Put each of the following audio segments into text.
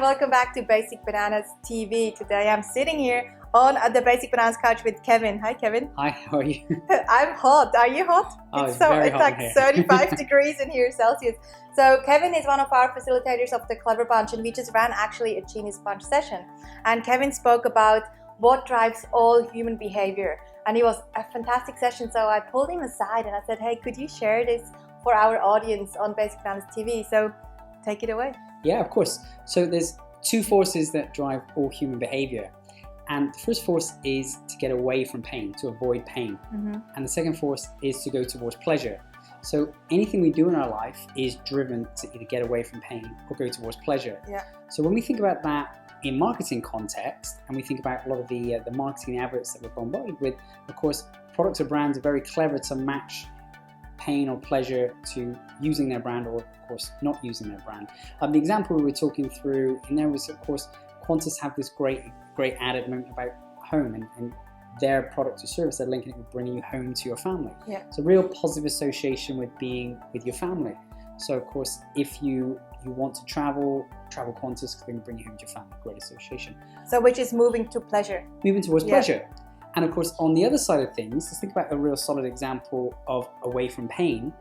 welcome back to Basic Bananas TV. Today I'm sitting here on the Basic Bananas couch with Kevin. Hi, Kevin. Hi, how are you? I'm hot. Are you hot? Oh, it's very hot like in here. 35 degrees in here Celsius. So Kevin is one of our facilitators of the Clever Bunch, and we just ran actually a Genius Bunch session. And Kevin spoke about what drives all human behavior. And it was a fantastic session. So I pulled him aside and I said, hey, could you share this for our audience on Basic Bananas TV? So take it away. Yeah, of course. So there's two forces that drive all human behavior. And the first force is to get away from pain, to avoid pain. Mm-hmm. And the second force is to go towards pleasure. So anything we do in our life is driven to either get away from pain or go towards pleasure. Yeah. So when we think about that in marketing context, and we think about a lot of the marketing adverts that we're bombarded with, of course, products or brands are very clever to match pain or pleasure to using their brand, or of course not using their brand. The example we were talking through in there was, of course, Qantas have this great ad at the moment about home and their product or service. They're linking it with bringing you home to your family. Yeah. It's a real positive association with being with your family. So of course, if you want to travel Qantas because they can bring you home to your family. Great association. So which is moving to pleasure. Moving towards pleasure. And of course, on the other side of things, let's think about a real solid example of away from pain.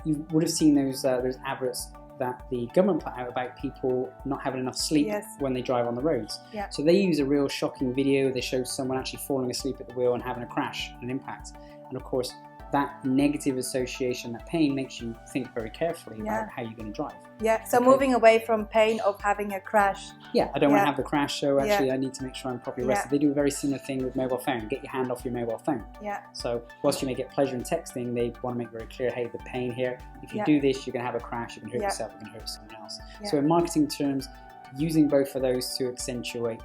You would have seen those adverts that the government put out about people not having enough sleep when they drive on the roads. Yeah. So they use a real shocking video. They show someone actually falling asleep at the wheel and having a crash, an impact. And of course, that negative association, that pain, makes you think very carefully about how you're going to drive. Yeah, so moving away from pain of having a crash. Yeah, I don't want to have the crash, so actually I need to make sure I'm properly rested. Yeah. They do a very similar thing with mobile phone. Get your hand off your mobile phone. Yeah. So whilst you may get pleasure in texting, they want to make very clear, hey, the pain here, if you do this, you're going to have a crash, you can hurt yourself, you can hurt someone else. Yeah. So in marketing terms, using both of those to accentuate.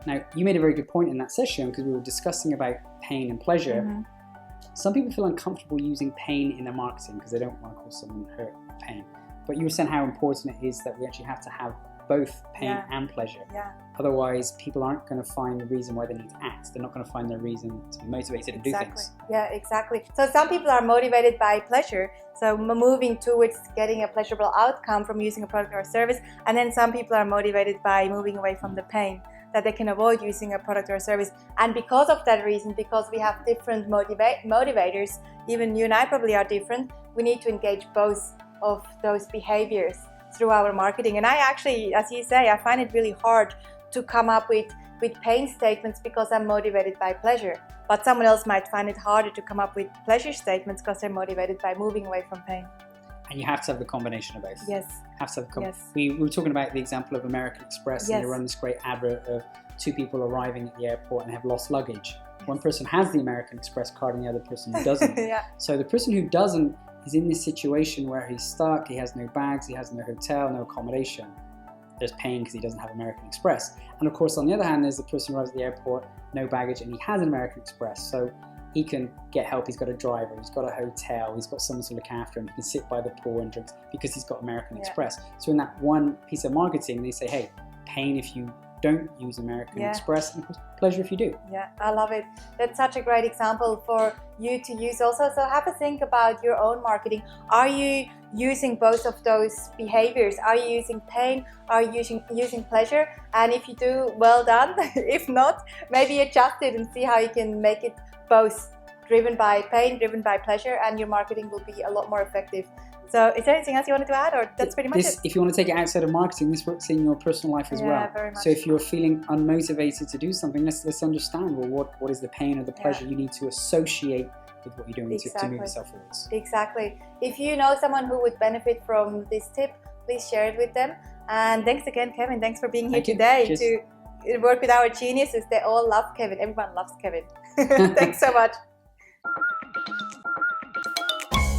Now, you made a very good point in that session because we were discussing about pain and pleasure. Mm-hmm. Some people feel uncomfortable using pain in their marketing because they don't want to cause someone hurt pain. But you were saying how important it is that we actually have to have both pain and pleasure. Yeah. Otherwise, people aren't going to find the reason why they need to act. They're not going to find their reason to be motivated and do things. Yeah, exactly. So some people are motivated by pleasure, so moving towards getting a pleasurable outcome from using a product or service, and then some people are motivated by moving away from the pain that they can avoid using a product or service. And because of that reason, because we have different motivators, even you and I probably are different, we need to engage both of those behaviors through our marketing. And I actually, as you say, I find it really hard to come up with pain statements because I'm motivated by pleasure. But someone else might find it harder to come up with pleasure statements because they're motivated by moving away from pain. And you have to have the combination of both. Yes. Have to have the we were talking about the example of American Express, and they run this great advert of two people arriving at the airport and have lost luggage. One person has the American Express card and the other person doesn't. So the person who doesn't is in this situation where he's stuck, he has no bags, he has no hotel, no accommodation. There's pain because he doesn't have American Express. And of course, on the other hand, there's the person who arrives at the airport, no baggage, and he has an American Express. So he can get help, he's got a driver, he's got a hotel, he's got someone to look after him, he can sit by the pool and drink because he's got American Express. So in that one piece of marketing, they say, hey, pain if you don't use American Express, and pleasure if you do. Yeah, I love it. That's such a great example for you to use also. So have a think about your own marketing. Are you using both of those behaviors? Are you using pain? Are you using pleasure? And if you do, well done. If not, maybe adjust it and see how you can make it both driven by pain, driven by pleasure, and your marketing will be a lot more effective. So is there anything else you wanted to add, or that's pretty much it? If you want to take it outside of marketing, this works in your personal life as well. Very much. So if you're feeling unmotivated to do something, let's understand, well, what is the pain or the pleasure you need to associate with what you're doing to move yourself forwards. Exactly. If you know someone who would benefit from this tip, please share it with them. And thanks again, Kevin. Thanks for being here today to work with our geniuses. They all love Kevin. Everyone loves Kevin. Thanks so much.